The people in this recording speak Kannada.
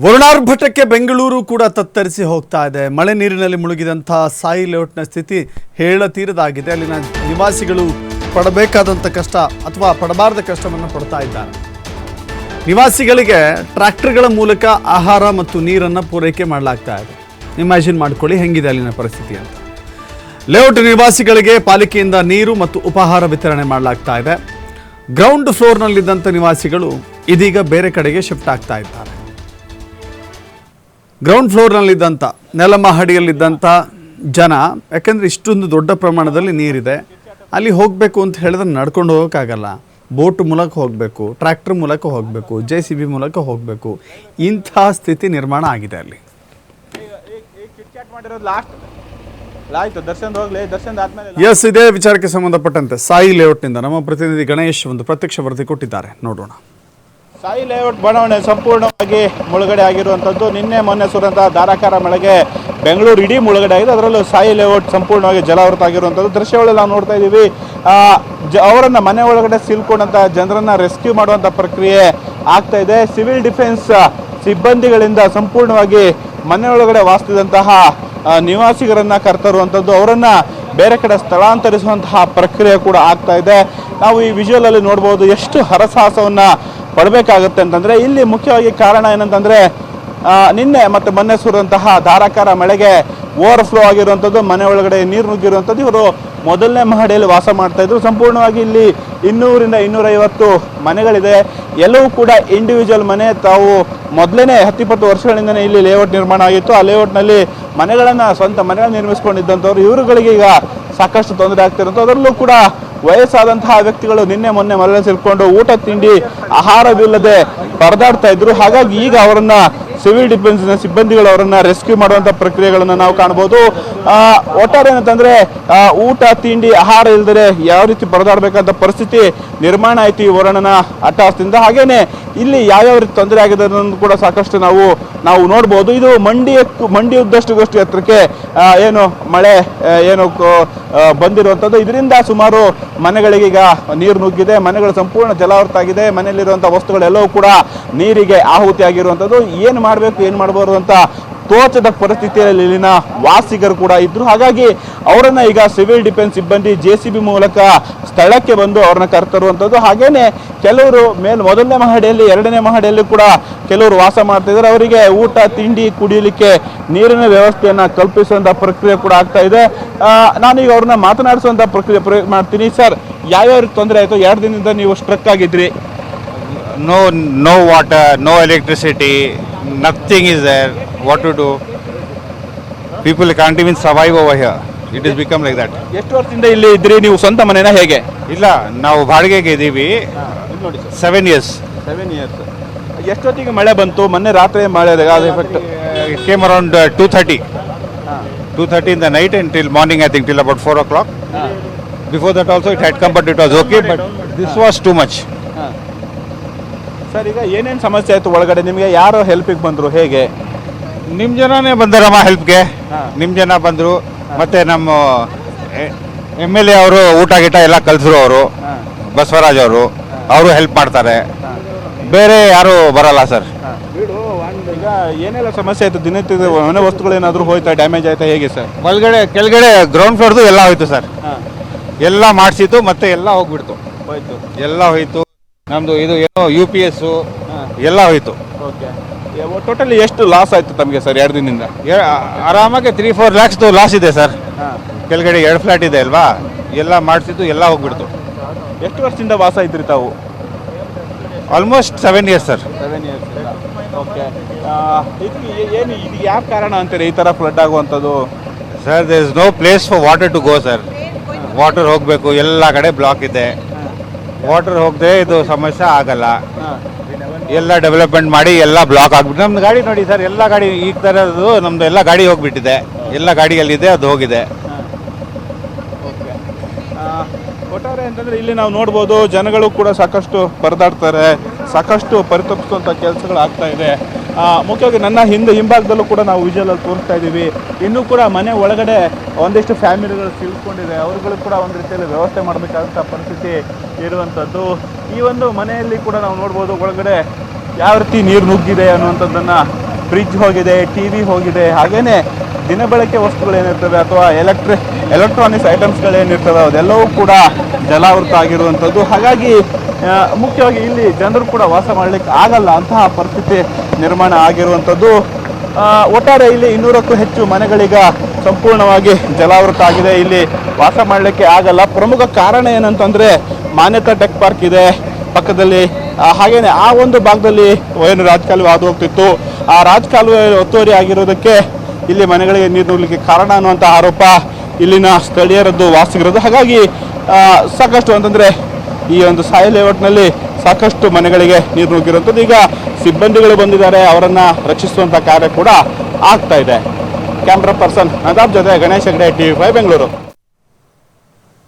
ವರುಣಾರ್ಭಟಕ್ಕೆ ಬೆಂಗಳೂರು ಕೂಡ ತತ್ತರಿಸಿ ಹೋಗ್ತಾ ಇದೆ. ಮಳೆ ನೀರಿನಲ್ಲಿ ಮುಳುಗಿದಂತಹ ಸಾಯಿ ಲೇಔಟ್ನ ಸ್ಥಿತಿ ಹೇಳತೀರದಾಗಿದೆ. ಅಲ್ಲಿನ ನಿವಾಸಿಗಳು ಪಡಬೇಕಾದಂಥ ಕಷ್ಟ ಅಥವಾ ಪಡಬಾರದ ಕಷ್ಟವನ್ನು ಪಡ್ತಾ ಇದ್ದಾರೆ. ನಿವಾಸಿಗಳಿಗೆ ಟ್ರ್ಯಾಕ್ಟರ್ಗಳ ಮೂಲಕ ಆಹಾರ ಮತ್ತು ನೀರನ್ನು ಪೂರೈಕೆ ಮಾಡಲಾಗ್ತಾ ಇದೆ. ಇಮ್ಯಾಜಿನ್ ಮಾಡ್ಕೊಳ್ಳಿ ಹೆಂಗಿದೆ ಅಲ್ಲಿನ ಪರಿಸ್ಥಿತಿ ಅಂತ. ಲೇಔಟ್ ನಿವಾಸಿಗಳಿಗೆ ಪಾಲಿಕೆಯಿಂದ ನೀರು ಮತ್ತು ಉಪಹಾರ ವಿತರಣೆ ಮಾಡಲಾಗ್ತಾ ಇದೆ. ಗ್ರೌಂಡ್ ಫ್ಲೋರ್ನಲ್ಲಿದ್ದಂಥ ನಿವಾಸಿಗಳು ಇದೀಗ ಬೇರೆ ಕಡೆಗೆ ಶಿಫ್ಟ್ ಆಗ್ತಾ ಇದ್ದಾರೆ. ಗ್ರೌಂಡ್ ಫ್ಲೋರ್ನಲ್ಲಿದ್ದಂಥ ನೆಲಮಹಡಿಯಲ್ಲಿದ್ದಂಥ ಜನ, ಯಾಕೆಂದರೆ ಇಷ್ಟೊಂದು ದೊಡ್ಡ ಪ್ರಮಾಣದಲ್ಲಿ ನೀರಿದೆ, ಅಲ್ಲಿ ಹೋಗಬೇಕು ಅಂತ ಹೇಳಿದ್ರೆ ನಡ್ಕೊಂಡು ಹೋಗೋಕ್ಕಾಗಲ್ಲ. ಬೋಟ್ ಮೂಲಕ ಹೋಗಬೇಕು, ಟ್ರ್ಯಾಕ್ಟರ್ ಮೂಲಕ ಹೋಗಬೇಕು, JCB ಮೂಲಕ ಹೋಗಬೇಕು. ಇಂಥ ಸ್ಥಿತಿ ನಿರ್ಮಾಣ ಆಗಿದೆ ಅಲ್ಲಿ. ಎಸ್, ಇದೇ ವಿಚಾರಕ್ಕೆ ಸಂಬಂಧಪಟ್ಟಂತೆ ಸಾಯಿ ಲೇಔಟ್ನಿಂದ ನಮ್ಮ ಪ್ರತಿನಿಧಿ ಗಣೇಶ್ ಒಂದು ಪ್ರತ್ಯಕ್ಷ ವರದಿ ಕೊಟ್ಟಿದ್ದಾರೆ, ನೋಡೋಣ. ಸಾಯಿ ಲೇಔಟ್ ಬಡಾವಣೆ ಸಂಪೂರ್ಣವಾಗಿ ಮುಳುಗಡೆ ಆಗಿರುವಂಥದ್ದು. ನಿನ್ನೆ ಮೊನ್ನೆ ಸುರಿದಂತಹ ಧಾರಾಕಾರ ಮಳೆಗೆ ಬೆಂಗಳೂರು ಇಡೀ ಮುಳುಗಡೆ ಆಗಿದೆ. ಅದರಲ್ಲೂ ಸಾಯಿ ಲೇಔಟ್ ಸಂಪೂರ್ಣವಾಗಿ ಜಲಾವೃತ ಆಗಿರುವಂಥದ್ದು ದೃಶ್ಯಗಳಲ್ಲಿ ನಾವು ನೋಡ್ತಾ ಇದ್ದೀವಿ. ಅವರನ್ನು ಮನೆ ಒಳಗಡೆ ಸಿಲ್ಕೊಂಡಂಥ ಜನರನ್ನು ರೆಸ್ಕ್ಯೂ ಮಾಡುವಂಥ ಪ್ರಕ್ರಿಯೆ ಆಗ್ತಾ ಇದೆ. ಸಿವಿಲ್ ಡಿಫೆನ್ಸ್ ಸಿಬ್ಬಂದಿಗಳಿಂದ ಸಂಪೂರ್ಣವಾಗಿ ಮನೆ ಒಳಗಡೆ ವಾಸಿಸಿದಂತಹ ನಿವಾಸಿಗರನ್ನು ಕರ್ತರುವಂಥದ್ದು, ಅವರನ್ನು ಬೇರೆ ಕಡೆ ಸ್ಥಳಾಂತರಿಸುವಂತಹ ಪ್ರಕ್ರಿಯೆ ಕೂಡ ಆಗ್ತಾ ಇದೆ. ನಾವು ಈ ವಿಜುವಲಲ್ಲಿ ನೋಡ್ಬೋದು ಎಷ್ಟು ಹರಸಾಹಸವನ್ನು ಪಡಬೇಕಾಗುತ್ತೆ ಅಂತಂದರೆ. ಇಲ್ಲಿ ಮುಖ್ಯವಾಗಿ ಕಾರಣ ಏನಂತಂದರೆ, ನಿನ್ನೆ ಮತ್ತು ಮೊನ್ನೆ ಸುರಿದಂತಹ ಧಾರಾಕಾರ ಮಳೆಗೆ ಓವರ್ಫ್ಲೋ ಆಗಿರುವಂಥದ್ದು, ಮನೆ ಒಳಗಡೆ ನೀರು ನುಗ್ಗಿರುವಂಥದ್ದು. ಇವರು ಮೊದಲನೇ ಮಹಡಿಯಲ್ಲಿ ವಾಸ ಮಾಡ್ತಾಯಿದ್ರು. ಸಂಪೂರ್ಣವಾಗಿ ಇಲ್ಲಿ 200ರಿಂದ 250 ಮನೆಗಳಿದೆ. ಎಲ್ಲವೂ ಕೂಡ ಇಂಡಿವಿಜುವಲ್ ಮನೆ. ತಾವು ಮೊದಲೇ 10-20 ವರ್ಷಗಳಿಂದಲೇ ಇಲ್ಲಿ ಲೇಔಟ್ ನಿರ್ಮಾಣ ಆಗಿತ್ತು. ಆ ಲೇಔಟ್ನಲ್ಲಿ ಸ್ವಂತ ಮನೆಗಳನ್ನು ನಿರ್ಮಿಸ್ಕೊಂಡಿದ್ದಂಥವ್ರು, ಇವರುಗಳಿಗೆ ಈಗ ಸಾಕಷ್ಟು ತೊಂದರೆ ಆಗ್ತಿರೋದು. ಅದರಲ್ಲೂ ಕೂಡ ವಯಸ್ಸಾದಂತಹ ವ್ಯಕ್ತಿಗಳು ನಿನ್ನೆ ಮೊನ್ನೆ ಮರಳಿ ಸೇರಿಕೊಂಡು ಊಟ ತಿಂಡಿ ಆಹಾರವಿಲ್ಲದೆ ಪರದಾಡ್ತಾ ಇದ್ರು. ಹಾಗಾಗಿ ಈಗ ಅವರನ್ನ ಸಿವಿಲ್ ಡಿಫೆನ್ಸ್ನ ಸಿಬ್ಬಂದಿಗಳು ಅವರನ್ನ ರೆಸ್ಕ್ಯೂ ಮಾಡುವಂಥ ಪ್ರಕ್ರಿಯೆಗಳನ್ನು ನಾವು ಕಾಣ್ಬೋದು. ಒಟ್ಟಾರೆ ಏನಂತಂದರೆ, ಊಟ ತಿಂಡಿ ಆಹಾರ ಇಲ್ಲದೆ ಯಾವ ರೀತಿ ಪರದಾಡಬೇಕಂತ ಪರಿಸ್ಥಿತಿ ನಿರ್ಮಾಣ ಆಯಿತು ಈ ವರುಣನ ಅಟ್ಟಹಾಸದಿಂದ. ಹಾಗೇನೆ ಇಲ್ಲಿ ಯಾವ್ಯಾವ ರೀತಿ ತೊಂದರೆ ಆಗಿದೆ ಅನ್ನೋದು ಕೂಡ ಸಾಕಷ್ಟು ನಾವು ನೋಡ್ಬೋದು. ಇದು ಮಂಡಿ ಉದ್ದಷ್ಟು ಎತ್ತರಕ್ಕೆ ಏನು ಮಳೆ ಬಂದಿರುವಂಥದ್ದು. ಇದರಿಂದ ಸುಮಾರು ಮನೆಗಳಿಗೆ ಈಗ ನೀರು ನುಗ್ಗಿದೆ. ಮನೆಗಳು ಸಂಪೂರ್ಣ ಜಲಾವೃತ ಆಗಿದೆ. ಮನೆಯಲ್ಲಿರುವಂಥ ವಸ್ತುಗಳೆಲ್ಲವೂ ಕೂಡ ನೀರಿಗೆ ಆಹುತಿ ಆಗಿರುವಂಥದ್ದು. ಏನು ಮಾಡಬೇಕು ಏನು ಮಾಡಬಾರ್ದು ಅಂತ ತೋಚದ ಪರಿಸ್ಥಿತಿಯಲ್ಲಿ ಇಲ್ಲಿನ ವಾಸಿಗರು ಕೂಡ ಇದ್ರು. ಹಾಗಾಗಿ ಅವರನ್ನ ಈಗ ಸಿವಿಲ್ ಡಿಫೆನ್ಸ್ ಸಿಬ್ಬಂದಿ JCB ಮೂಲಕ ಸ್ಥಳಕ್ಕೆ ಬಂದು ಅವ್ರನ್ನ ಕರ್ತರುವಂಥದ್ದು. ಹಾಗೇನೆ ಕೆಲವರು ಮೊದಲನೇ ಮಹಡಿಯಲ್ಲಿ 2ನೇ ಮಹಡಿಯಲ್ಲಿ ಕೂಡ ಕೆಲವರು ವಾಸ ಮಾಡ್ತಿದ್ದಾರೆ. ಅವರಿಗೆ ಊಟ ತಿಂಡಿ ಕುಡಿಯಲಿಕ್ಕೆ ನೀರಿನ ವ್ಯವಸ್ಥೆಯನ್ನು ಕಲ್ಪಿಸುವಂಥ ಪ್ರಕ್ರಿಯೆ ಕೂಡ ಆಗ್ತಾ ಇದೆ. ನಾನೀಗ ಅವ್ರನ್ನ ಮಾತನಾಡಿಸುವಂಥ ಪ್ರಕ್ರಿಯೆ ಮಾಡ್ತೀನಿ. ಸರ್, ಯಾವ್ಯಾವ ತೊಂದರೆ ಆಯಿತು? 2 ದಿನದಿಂದ ನೀವು struck ಆಗಿದ್ರಿ. No water, no electricity, nothing is there. What to do? People can't even survive over here. It has become like that. ಎಷ್ಟು ವರ್ಷದಿಂದ ಇಲ್ಲಿ ಇದ್ರಿ ನೀವು? ಸ್ವಂತ ಮನೆನಾ ಹೇಗೆ? ಇಲ್ಲ, ನಾವು ಬಾಡಿಗೆಗೆ ಇದ್ದೀವಿ. 7 years. 7 years. ಎಷ್ಟೊತ್ತಿಗೆ ಮಳೆ ಬಂತು? ಮೊನ್ನೆ ರಾತ್ರಿ ಮಳೆ effect It came around 2:30. 2:30 in the night until morning, I think, till about 4 o'clock. Before that also it had come, but it was okay. But this was too much. Sir, ಈಗ ಏನೇನು ಸಮಸ್ಯೆ ಆಯಿತು ಒಳಗಡೆ? ನಿಮಗೆ ಯಾರು ಹೆಲ್ಪಿಗೆ ಬಂದರು? ಹೇಗೆ? ನಿಮ್ಮ ಜನನೇ ಬಂದರಮ್ಮ ಹೆಲ್ಪ್ಗೆ. ನಿಮ್ಮ ಜನ ಬಂದರು. ಮತ್ತು ನಮ್ಮ MLA ಅವರು ಊಟ ಗೀಟ ಎಲ್ಲ ಕಲಿಸಿದ್ರು. ಅವರು ಬಸವರಾಜ್ ಅವರು ಹೆಲ್ಪ್ ಮಾಡ್ತಾರೆ. ಬೇರೆ ಯಾರು ಬರಲ್ಲ ಸರ್. ಈಗ ಏನೆಲ್ಲ ಸಮಸ್ಯೆ ಆಯಿತು? ದಿನನಿತ್ಯದ ಮನೆ ವಸ್ತುಗಳೇನಾದರೂ ಹೋಯ್ತಾ, ಡ್ಯಾಮೇಜ್ ಆಯ್ತಾ, ಹೇಗೆ ಸರ್? ಕೆಳಗಡೆ ಗ್ರೌಂಡ್ ಫ್ಲೋರ್ದು ಎಲ್ಲ ಹೋಯ್ತು ಸರ್. ಎಲ್ಲ ಮಾಡಿಸಿತ್ತು, ಮತ್ತೆ ಎಲ್ಲ ಹೋಗ್ಬಿಡ್ತು. ಎಲ್ಲ ಹೋಯ್ತು. ನಮ್ಮದು ಇದು ಏನೋ UPS ಎಲ್ಲ ಹೋಯ್ತು. ಓಕೆ, ಟೋಟಲಿ ಎಷ್ಟು ಲಾಸ್ ಆಯಿತು ತಮಗೆ ಸರ್ 2 ದಿನದಿಂದ? ಆರಾಮಾಗಿ 3-4 lakhs ಲಾಸ್ ಇದೆ ಸರ್. ಕೆಳಗಡೆ 2 ಫ್ಲಾಟ್ ಇದೆ ಅಲ್ವಾ, ಎಲ್ಲ ಮಾಡಿಸಿದ್ದು ಎಲ್ಲ ಹೋಗ್ಬಿಡ್ತು. ಎಷ್ಟು ವರ್ಷದಿಂದ ವಾಸ ಇದ್ರಿ ತಾವು? Almost 7 years sir. 7 years. Okay, ಇದು ಯಾವ ಕಾರಣ ಅಂತೀರಿ ಈ ಥರ ಫ್ಲಡ್ ಆಗುವಂಥದ್ದು? Sir, there is no place for water to go sir. Water ಹೋಗಬೇಕು, ಎಲ್ಲ ಕಡೆ ಬ್ಲಾಕ್ ಇದೆ. ವಾಟರ್ ಹೋಗದೆ ಇದು ಸಮಸ್ಯೆ ಆಗಲ್ಲ. ಎಲ್ಲ ಡೆವಲಪ್ಮೆಂಟ್ ಮಾಡಿ ಎಲ್ಲ ಬ್ಲಾಕ್ ಆಗ್ಬಿಟ್ಟು ನಮ್ದು ಗಾಡಿ ನೋಡಿ ಸರ್, ಎಲ್ಲ ಗಾಡಿ ಈ ಥರದ್ದು ನಮ್ಮದು ಎಲ್ಲ ಗಾಡಿ ಹೋಗ್ಬಿಟ್ಟಿದೆ. ಎಲ್ಲ ಗಾಡಿಯಲ್ಲಿದೆ, ಅದು ಹೋಗಿದೆ. ಒಟ್ಟಾರೆ ಅಂತಂದರೆ ಇಲ್ಲಿ ನಾವು ನೋಡ್ಬೋದು, ಜನಗಳು ಕೂಡ ಸಾಕಷ್ಟು ಪರದಾಡ್ತಾರೆ, ಸಾಕಷ್ಟು ಪರಿತಪಿಸುವಂಥ ಕೆಲಸಗಳು ಆಗ್ತಾ ಇದೆ. ಮುಖ್ಯವಾಗಿ ನನ್ನ ಹಿಂಭಾಗದಲ್ಲೂ ಕೂಡ ನಾವು ವಿಜುವಲಲ್ಲಿ ತೋರಿಸ್ತಾ ಇದ್ದೀವಿ. ಇನ್ನೂ ಕೂಡ ಮನೆ ಒಳಗಡೆ ಒಂದಿಷ್ಟು ಫ್ಯಾಮಿಲಿಗಳು ಸಿಲ್ಕೊಂಡಿದೆ. ಅವ್ರುಗಳು ಕೂಡ ಒಂದು ರೀತಿಯಲ್ಲಿ ವ್ಯವಸ್ಥೆ ಮಾಡಬೇಕಾದಂಥ ಪರಿಸ್ಥಿತಿ ಇರುವಂಥದ್ದು. ಈ ಒಂದು ಮನೆಯಲ್ಲಿ ಕೂಡ ನಾವು ನೋಡ್ಬೋದು ಒಳಗಡೆ ಯಾವ ರೀತಿ ನೀರು ನುಗ್ಗಿದೆ ಅನ್ನುವಂಥದ್ದನ್ನು ಫ್ರಿಜ್ ಹೋಗಿದೆ, TV ಹೋಗಿದೆ, ಹಾಗೇನೆ ದಿನಬಳಕೆ ವಸ್ತುಗಳೇನಿರ್ತವೆ ಅಥವಾ ಎಲೆಕ್ಟ್ರಾನಿಕ್ಸ್ ಐಟಮ್ಸ್ಗಳೇನಿರ್ತವೆ ಅದೆಲ್ಲವೂ ಕೂಡ ಜಲಾವೃತ ಆಗಿರುವಂಥದ್ದು. ಹಾಗಾಗಿ ಮುಖ್ಯವಾಗಿ ಇಲ್ಲಿ ಜನರು ಕೂಡ ವಾಸ ಮಾಡಲಿಕ್ಕೆ ಆಗಲ್ಲ ಅಂತಹ ಪರಿಸ್ಥಿತಿ ನಿರ್ಮಾಣ ಆಗಿರುವಂಥದ್ದು. ಒಟ್ಟಾರೆ ಇಲ್ಲಿ 200ಕ್ಕೂ ಹೆಚ್ಚು ಮನೆಗಳೀಗ ಸಂಪೂರ್ಣವಾಗಿ ಜಲಾವೃತ ಆಗಿದೆ. ಇಲ್ಲಿ ವಾಸ ಮಾಡಲಿಕ್ಕೆ ಆಗಲ್ಲ. ಪ್ರಮುಖ ಕಾರಣ ಏನಂತಂದರೆ ಮಾನ್ಯತಾ ಟೆಕ್ ಪಾರ್ಕ್ ಇದೆ ಪಕ್ಕದಲ್ಲಿ, ಹಾಗೇನೆ ಆ ಒಂದು ಭಾಗದಲ್ಲಿ ಏನು ರಾಜಕಾಲುವೆ ಹಾದು ಹೋಗ್ತಿತ್ತು, ಆ ರಾಜಕಾಲುವೆ ಒತ್ತುವರಿ ಆಗಿರೋದಕ್ಕೆ ಇಲ್ಲಿ ಮನೆಗಳಿಗೆ ನೀರು ನುಗ್ಗಲಿಕ್ಕೆ ಕಾರಣ ಅನ್ನುವಂಥ ಆರೋಪ ಇಲ್ಲಿನ ಸ್ಥಳೀಯರದ್ದು, ವಾಸಿಗರದ್ದು. ಹಾಗಾಗಿ ಸಾಕಷ್ಟು ಅಂತಂದರೆ ಈ ಒಂದು ಸಾಯಿ ಲೇಔಟ್ನಲ್ಲಿ ಸಾಕಷ್ಟು ಮನೆಗಳಿಗೆ ನೀರು ನುಗ್ಗಿರುವಂಥದ್ದು. ಈಗ ಸಿಬ್ಬಂದಿಗಳು ಬಂದಿದ್ದಾರೆ, ಅವರನ್ನು ರಕ್ಷಿಸುವಂಥ ಕಾರ್ಯ ಕೂಡ ಆಗ್ತಾ ಇದೆ. ಕ್ಯಾಮ್ರಾ ಪರ್ಸನ್ ನದಾಬ್ ಜೊತೆ ಗಣೇಶ್ ಹೆಗ್ಡೆ, TV5 ಬೆಂಗಳೂರು.